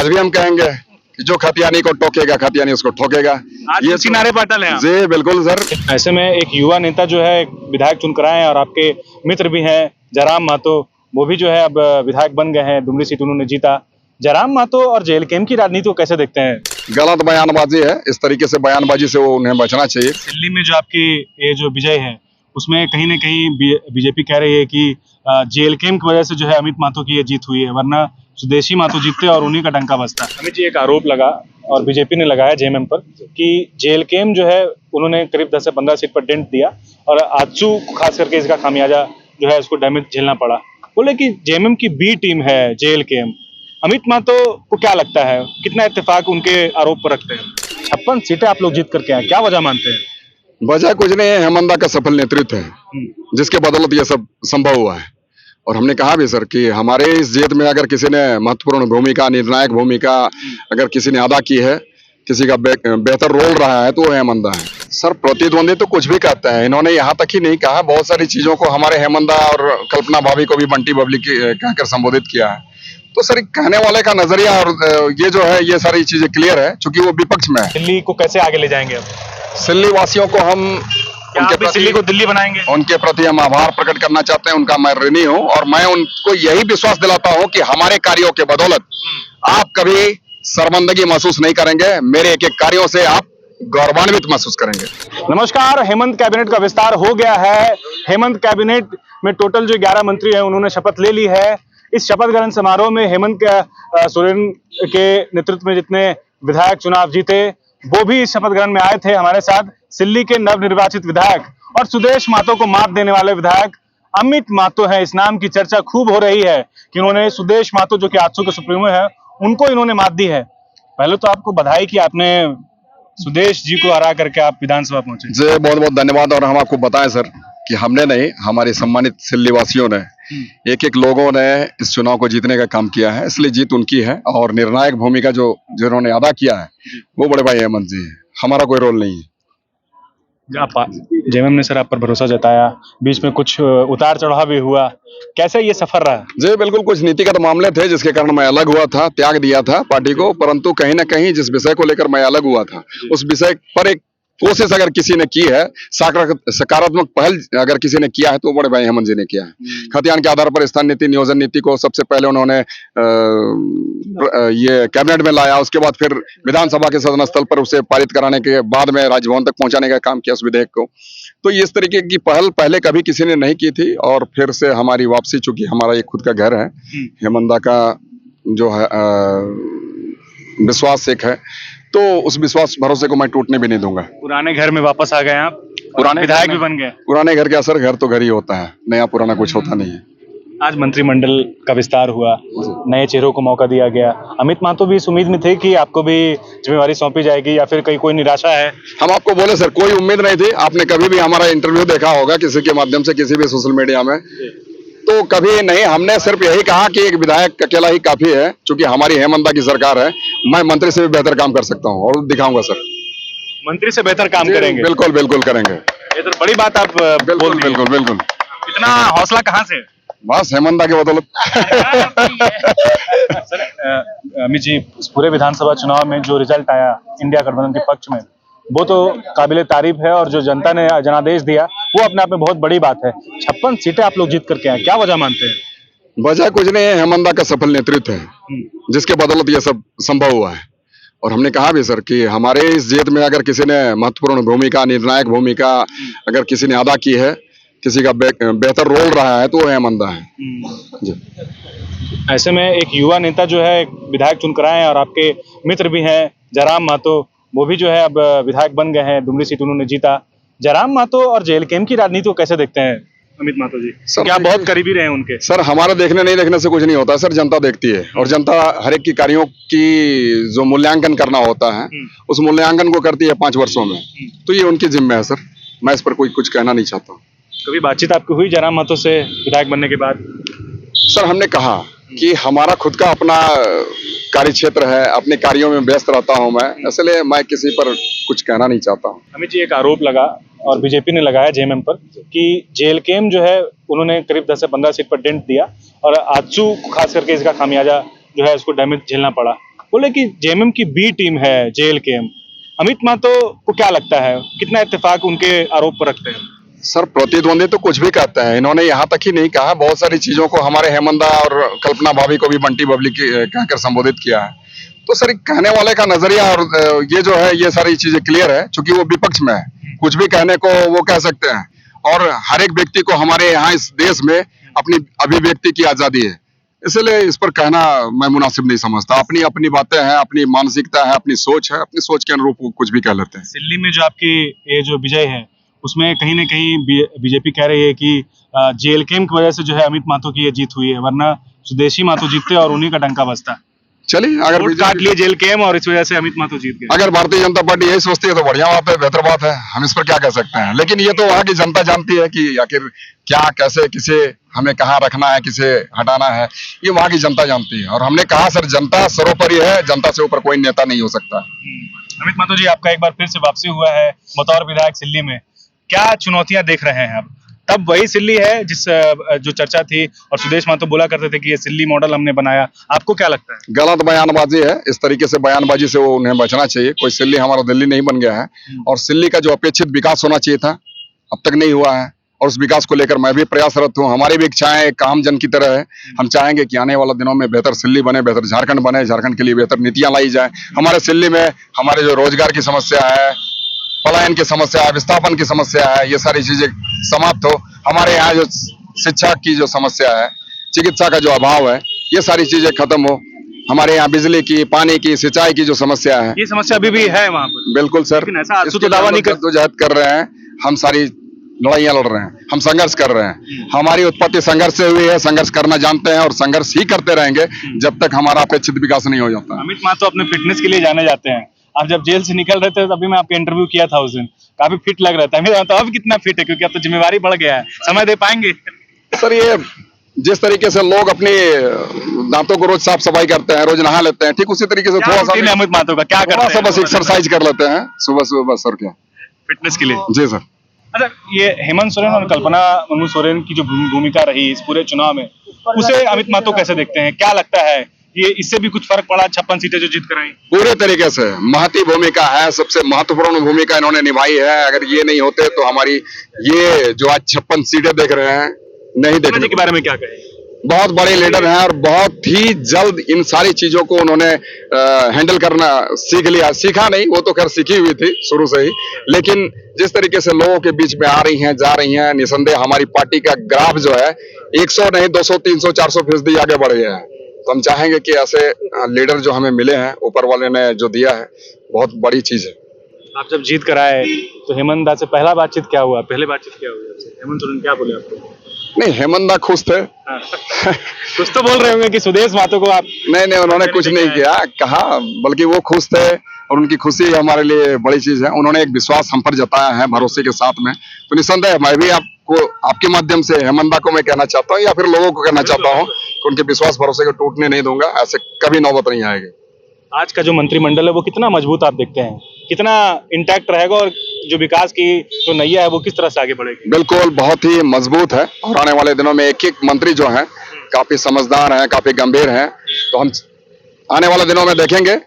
आज भी हम कहेंगे कि जो खतियानी को टोकेगा खतियानी उसको ठोकेगा। आज ये उसी नारे पर अटल है आप। जी बिल्कुल सर। ऐसे में एक युवा नेता जो है विधायक चुनकर आए हैं और आपके मित्र भी हैं जयराम महतो, वो भी जो है अब विधायक बन गए हैं। दुमली सीट उन्होंने जीता। जयराम महतो और जेएलकेएम की राजनीति को कैसे देखते हैं? गलत बयानबाजी है, इस तरीके से बयानबाजी से वो उन्हें बचना चाहिए। दिल्ली में जो आपकी ये जो विजय है उसमें कहीं ना कहीं बीजेपी कह रही है कि जेएलकेएम की वजह से जो है अमित महतो की ये जीत हुई है, वरना सुदेशी महतो जीतते और उन्हीं का डंका बजता। अमित जी, एक आरोप लगा और बीजेपी ने लगाया जेएमएम पर कि जेएलकेएम जो है उन्होंने करीब 10 से 15 सीट पर डेंट दिया और आजसू खास करके इसका खामियाजा जो है उसको डैमेज झेलना पड़ा। बोले कि जेएमएम की बी टीम है जेएलकेएम। अमित महतो को क्या लगता है, कितना इत्तेफाक उनके आरोप पर रखते हैं? 56 सीटें आप लोग जीत करके आए, क्या वजह मानते हैं? वजह कुछ नहीं है, हेमंदा का सफल नेतृत्व है जिसके बदौलत ये सब संभव हुआ है। और हमने कहा भी सर कि हमारे इस जीत में अगर किसी ने महत्वपूर्ण भूमिका, निर्णायक भूमिका अगर किसी ने अदा की है, किसी का बेहतर रोल रहा है तो वो हेमंदा है। सर प्रतिद्वंदी तो कुछ भी कहता है, इन्होंने यहाँ तक ही नहीं कहा, बहुत सारी चीजों को हमारे हेमंदा और कल्पना भाभी को भी बंटी बबली कहकर संबोधित किया है। तो सर कहने वाले का नजरिया और ये जो है ये सारी चीजें क्लियर है, चूंकि वो विपक्ष में है। दिल्ली को कैसे आगे ले जाएंगे अब? सिल्ली वासियों को हम दिल्ली को दिल्ली बनाएंगे। उनके प्रति हम आभार प्रकट करना चाहते हैं, उनका मैं ऋणी हूं और मैं उनको यही विश्वास दिलाता हूं कि हमारे कार्यों के बदौलत आप कभी शर्मिंदगी महसूस नहीं करेंगे। मेरे एक एक कार्यों से आप गौरवान्वित महसूस करेंगे। नमस्कार, हेमंत कैबिनेट का विस्तार हो गया है। हेमंत कैबिनेट में टोटल जो 11 मंत्री हैं उन्होंने शपथ ले ली है। इस शपथ ग्रहण समारोह में हेमंत सोरेन के नेतृत्व में जितने विधायक चुनाव जीते वो भी इस शपथ ग्रहण में आए थे हमारे साथ। सिल्ली के नवनिर्वाचित विधायक और सुदेश महतो को मात देने वाले विधायक अमित महतो है। इस नाम की चर्चा खूब हो रही है कि उन्होंने सुदेश महतो जो कि आजसू के सुप्रीमो है उनको इन्होंने मात दी है। पहले तो आपको बधाई कि आपने सुदेश जी को हरा करके आप विधानसभा पहुंचे। जी बहुत बहुत धन्यवाद। और हम आपको बताएं सर कि हमने नहीं, हमारे सम्मानित सिल्ली वासियों ने एक एक लोगों ने इस चुनाव को जीतने का काम किया है, इसलिए जीत उनकी है। और निर्णायक भूमिका जो जिन्होंने अदा किया है वो बड़े भाई हेमंत जी है, हमारा कोई रोल नहीं है। जेएमएम ने सर आप पर भरोसा जताया, बीच में कुछ उतार चढ़ाव भी हुआ, कैसे ये सफर रहा? जी बिल्कुल, कुछ नीतिगत मामले थे जिसके कारण मैं अलग हुआ था, त्याग दिया था पार्टी को, परंतु कहीं ना कहीं जिस विषय को लेकर मैं अलग हुआ था उस विषय पर एक कोशिश अगर किसी ने की है, सकारात्मक पहल अगर किसी ने किया है तो बड़े भाई हेमंत जी ने किया है। खतियान के आधार पर स्थान नीति, नियोजन नीति को सबसे पहले उन्होंने ये कैबिनेट में लाया, उसके बाद फिर विधानसभा के सदन स्थल पर उसे पारित कराने के बाद में राजभवन तक पहुंचाने का काम किया उस विधेयक को। तो इस तरीके की पहल पहले कभी किसी ने नहीं की थी और फिर से हमारी वापसी, चूंकि हमारा ये खुद का घर है, हेमंदा का जो है विश्वास एक है, तो उस विश्वास भरोसे को मैं टूटने भी नहीं दूंगा। पुराने घर में वापस आ गए आप, पुराने विधायक भी बन गए। पुराने घर के असर, घर तो घर ही होता है, नया पुराना कुछ होता नहीं है। आज मंत्रिमंडल का विस्तार हुआ, नए चेहरों को मौका दिया गया। अमित महतो भी इस उम्मीद में थे कि आपको भी जिम्मेवारी सौंपी जाएगी या फिर कहीं कोई निराशा है? हम आपको बोले सर कोई उम्मीद नहीं थी। आपने कभी भी हमारा इंटरव्यू देखा होगा किसी के माध्यम से, किसी भी सोशल मीडिया में, तो कभी नहीं। हमने सिर्फ यही कहा कि एक विधायक अकेला ही काफी है, क्योंकि हमारी हेमंदा की सरकार है, मैं मंत्री से भी बेहतर काम कर सकता हूँ और दिखाऊंगा सर। मंत्री से बेहतर काम करेंगे? बिल्कुल बिल्कुल करेंगे। ये तो बड़ी बात आप बिल्कुल बिल्कुल बिल्कुल। इतना हौसला कहाँ से? बस हेमंदा के बदौलत। सर अमित जी, पूरे विधानसभा चुनाव में जो रिजल्ट आया इंडिया गठबंधन के पक्ष में, वो तो काबिले तारीफ है और जो जनता ने जनादेश दिया वो अपने आप में बहुत बड़ी बात है। 56 सीटें आप लोग जीत करके आए, क्या वजह मानते हैं? वजह कुछ नहीं है, हेमंदा का सफल नेतृत्व है जिसके बदौलत ये सब संभव हुआ है। और हमने कहा भी सर कि हमारे इस जीत में अगर किसी ने महत्वपूर्ण भूमिका, निर्णायक भूमिका अगर किसी ने अदा की है, किसी का बेहतर रोल रहा है तो वो हेमंदा है जी। ऐसे में एक युवा नेता जो है विधायक चुनकर आए हैं और आपके मित्र भी हैं जयराम महतो, वो भी जो है अब विधायक बन गए हैं। दुमली सीट उन्होंने जीता। जयराम महतो और जेएलकेएम की राजनीति को कैसे देखते हैं अमित महतो जी? सर आप बहुत करीबी रहे हैं उनके। सर हमारे देखने नहीं देखने से कुछ नहीं होता सर, जनता देखती है और जनता हर एक की कार्यों की जो मूल्यांकन करना होता है उस मूल्यांकन को करती है 5 वर्षों में, तो ये उनकी जिम्मे है सर। मैं इस पर कोई कुछ कहना नहीं चाहता। कभी बातचीत आपकी हुई जयराम महतो से विधायक बनने के बाद? सर हमने कहा कि हमारा खुद का अपना कार्य क्षेत्र है, अपने कार्यों में व्यस्त रहता हूं मैं, इसलिए मैं किसी पर कुछ कहना नहीं चाहता हूं। अमित जी, एक आरोप लगा और बीजेपी ने लगाया जेएमएम पर कि जेएलकेएम जो है उन्होंने करीब 10 से 15 सीट पर डेंट दिया और आजसू खास करके इसका खामियाजा जो है उसको डैमेज झेलना पड़ा। बोले कि जेएमएम की बी टीम है जेएलकेएम। अमित महतो को क्या लगता है, कितना इत्तेफाक उनके आरोप पर रखते हैं? सर प्रतिद्वंदी तो कुछ भी कहते हैं, इन्होंने यहाँ तक ही नहीं कहा, बहुत सारी चीजों को हमारे हेमंदा और कल्पना भाभी को भी बंटी बबली कहकर संबोधित किया है। तो सर कहने वाले का नजरिया और ये जो है ये सारी चीजें क्लियर है, क्योंकि वो विपक्ष में है, कुछ भी कहने को वो कह सकते हैं। और हर एक व्यक्ति को हमारे यहाँ इस देश में अपनी अभिव्यक्ति की आजादी है, इसलिए इस पर कहना मैं मुनासिब नहीं समझता। अपनी अपनी बातें हैं, अपनी मानसिकता है, अपनी सोच है, अपनी सोच के अनुरूप वो कुछ भी कह लेते हैं। दिल्ली में जो आपकी ये जो विजय है उसमें कहीं ना कहीं बीजेपी कह रही है कि जेएलकेएम की वजह से जो है अमित महतो की ये जीत हुई है, वरना सुदेशी महतो जीतते और उन्हीं का डंका बजता। चलिए अगर वोट काट लिए जेएलकेएम और इस वजह से अमित महतो जीत गए। अगर भारतीय जनता पार्टी यही सोचती है तो बढ़िया बात है, बेहतर बात है, हम इस पर क्या कह सकते हैं। लेकिन ये तो वहाँ की जनता जानती है कि आखिर क्या कैसे किसे हमें कहाँ रखना है, किसे हटाना है, ये वहाँ की जनता जानती है। और हमने कहा सर जनता सर्वोपरि है, जनता से ऊपर कोई नेता नहीं हो सकता। अमित महतो जी, आपका एक बार फिर से वापसी हुआ है बतौर विधायक सिल्ली में, क्या चुनौतियां देख रहे हैं आप? तब वही सिल्ली है जिस जो चर्चा थी और सुदेश महतो बोला करते थे कि ये सिल्ली मॉडल हमने बनाया, आपको क्या लगता है? गलत बयानबाजी है, इस तरीके से बयानबाजी से वो उन्हें बचना चाहिए। कोई सिल्ली हमारा दिल्ली नहीं बन गया है, और सिल्ली का जो अपेक्षित विकास होना चाहिए था अब तक नहीं हुआ है, और उस विकास को लेकर मैं भी प्रयासरत हूँ। हमारी भी इच्छाएं एक आम जन की तरह है, हम चाहेंगे कि आने वाले दिनों में बेहतर सिल्ली बने, बेहतर झारखंड बने, झारखंड के लिए बेहतर नीतियां लाई जाए। हमारे सिल्ली में हमारे जो रोजगार की समस्या है, पलायन की समस्या है, विस्थापन की समस्या है, ये सारी चीजें समाप्त हो। हमारे यहाँ जो शिक्षा की जो समस्या है, चिकित्सा का जो अभाव है, ये सारी चीजें खत्म हो। हमारे यहाँ बिजली की, पानी की, सिंचाई की जो समस्या है, ये समस्या अभी भी है वहाँ पर। बिल्कुल सर, लेकिन ऐसा आंसू तो दावा नहीं कर जद्दोजहद कर रहे हैं, हम सारी लड़ाइयां लड़ रहे हैं, हम संघर्ष कर रहे हैं। हमारी उत्पत्ति संघर्ष से हुई है, संघर्ष करना जानते हैं और संघर्ष ही करते रहेंगे जब तक हमारा अपेक्षित विकास नहीं हो जाता। अमित महतो अपने फिटनेस के लिए जाने जाते हैं। आप जब जेल से निकल रहे थे तभी मैं आपका इंटरव्यू किया था उस दिन, काफी फिट लग रहा था। अमित महतो अब कितना फिट है, क्योंकि अब तो जिम्मेवारी बढ़ गया है, समय दे पाएंगे? सर ये जिस तरीके से लोग अपने दांतों को रोज साफ सफाई करते हैं, रोज नहा लेते हैं, ठीक उसी तरीके से थोड़ा सा अमित महतो का क्या थोड़ा सा बस एक्सरसाइज कर लेते हैं सुबह सुबह, बस और क्या, फिटनेस के लिए। जी सर। अच्छा, ये हेमंत सोरेन और कल्पना मुर्मू सोरेन की जो भूमिका रही इस पूरे चुनाव में, उसे अमित महतो कैसे देखते हैं? क्या लगता है ये इससे भी कुछ फर्क पड़ा 56 सीटें जो जीत कर आई? पूरे तरीके से महती भूमिका है, सबसे महत्वपूर्ण भूमिका इन्होंने निभाई है। अगर ये नहीं होते तो हमारी ये जो आज 56 सीटें देख रहे हैं नहीं देखने के बारे में क्या कहें? बहुत बड़े लीडर हैं और बहुत ही जल्द इन सारी चीजों को उन्होंने हैंडल करना सीख लिया। सीखा नहीं, वो तो खैर सीखी हुई थी शुरू से ही, लेकिन जिस तरीके से लोगों के बीच में आ रही हैं, जा रही हैं, निसंदेह हमारी पार्टी का ग्राफ जो है 100 नहीं 200 300 400% आगे बढ़ गया है। तो हम चाहेंगे कि ऐसे लीडर जो हमें मिले हैं, ऊपर वाले ने जो दिया है, बहुत बड़ी चीज है। आप जब जीत कर आए तो हेमंत दा से पहला बातचीत क्या हुआ? पहले बातचीत क्या हुई आपसे? हेमंत सोरेन क्या बोले आपको? नहीं, हेमंत दा खुश थे। कुछ तो बोल रहे होंगे कि सुदेश महतो को आप। नहीं, उन्होंने कुछ नहीं किया कहा, बल्कि वो खुश थे और उनकी खुशी हमारे लिए बड़ी चीज है। उन्होंने एक विश्वास हम पर जताया है भरोसे के साथ में, तो निसंदेह मैं भी आपको आपके माध्यम से हेमंत दा को मैं कहना चाहता हूँ या फिर लोगों को कहना चाहता हूँ कि उनके विश्वास भरोसे को टूटने नहीं दूंगा, ऐसे कभी नौबत नहीं आएगी। आज का जो मंत्रिमंडल है वो कितना मजबूत आप देखते हैं, कितना इंटैक्ट रहेगा और जो विकास की जो नैया है वो किस तरह से आगे बढ़ेगी? बिल्कुल बहुत ही मजबूत है, और आने वाले दिनों में एक एक मंत्री जो हैं काफी समझदार हैं, काफी गंभीर हैं, तो हम आने वाले दिनों में देखेंगे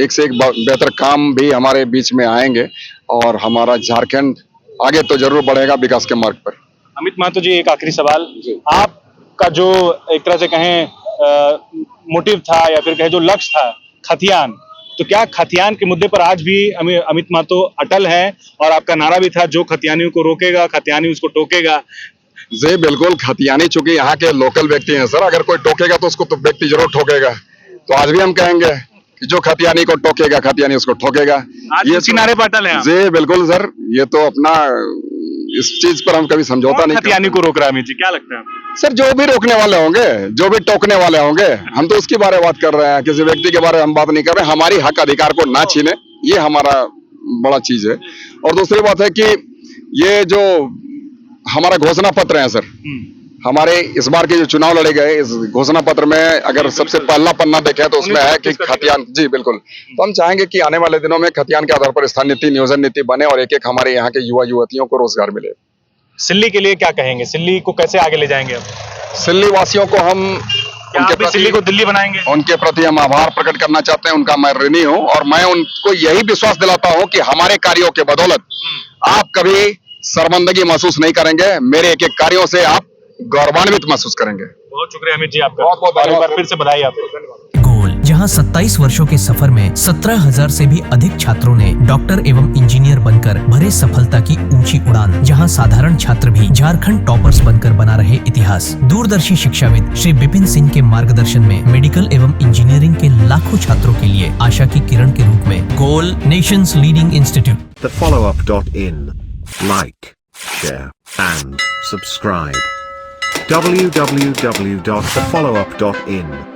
एक से एक बेहतर काम भी हमारे बीच में आएंगे और हमारा झारखंड आगे तो जरूर बढ़ेगा विकास के मार्ग पर। अमित महतो जी, एक आखिरी सवाल, आपका जो एक तरह से कहें मोटिव था या फिर कहें जो लक्ष्य था खतियान, तो क्या खतियान के मुद्दे पर आज भी अमित महतो अटल हैं? और आपका नारा भी था जो खतियानियों को रोकेगा खतियानी उसको टोकेगा। जी बिल्कुल, खतियानी चूंकि यहाँ के लोकल व्यक्ति हैं सर, अगर कोई टोकेगा तो उसको तो व्यक्ति जरूर ठोकेगा, तो आज भी हम कहेंगे कि जो खतियानी को टोकेगा खतियानी उसको ठोकेगा। आज ये किनारे पर अटल है। जी बिल्कुल सर, ये तो अपना इस चीज पर हम कभी समझौता नहीं। खतियानी को रोक रहा है अमित जी, क्या लगता है? सर जो भी रोकने वाले होंगे, जो भी टोकने वाले होंगे, हम तो उसके बारे में बात कर रहे हैं, किसी व्यक्ति के बारे में हम बात नहीं कर रहे हैं। हमारी हक अधिकार को ना छीने, ये हमारा बड़ा चीज है। और दूसरी बात है कि ये जो हमारा घोषणा पत्र है सर, हमारे इस बार के जो चुनाव लड़े गए, इस घोषणा पत्र में अगर सबसे पहला पन्ना देखें तो उसमें है कि खतियान, जी बिल्कुल, तो हम चाहेंगे कि आने वाले दिनों में खतियान के आधार पर स्थानीय नीति, नियोजन नीति बने और एक एक हमारे यहाँ के युवा युवतियों को रोजगार मिले। सिल्ली के लिए क्या कहेंगे? सिल्ली को कैसे आगे ले जाएंगे आप? सिल्ली वासियों को हम क्या आप भी दिल्ली को दिल्ली बनाएंगे? उनके प्रति हम आभार प्रकट करना चाहते हैं, उनका मैं ऋणी हूं और मैं उनको यही विश्वास दिलाता हूं कि हमारे कार्यों के बदौलत आप कभी शर्मिंदगी महसूस नहीं करेंगे। मेरे एक एक कार्यों से आप गौरवान्वित महसूस करेंगे। बहुत शुक्रिया अमित जी आपका। बहुत बहुत और एक धन्यवाद। बार फिर से बधाई आपको। गोल, जहां 27 वर्षों के सफर में 17,000 से भी अधिक छात्रों ने डॉक्टर एवं इंजीनियर बनकर भरे सफलता की ऊंची उड़ान, जहां साधारण छात्र भी झारखंड टॉपर्स बनकर बना रहे इतिहास। दूरदर्शी शिक्षाविद श्री विपिन सिंह के मार्गदर्शन में मेडिकल एवं इंजीनियरिंग के लाखों छात्रों के लिए आशा की किरण के रूप में goal, nation's leading institute. thefollowup.in. Like, share, and subscribe. www.thefollowup.in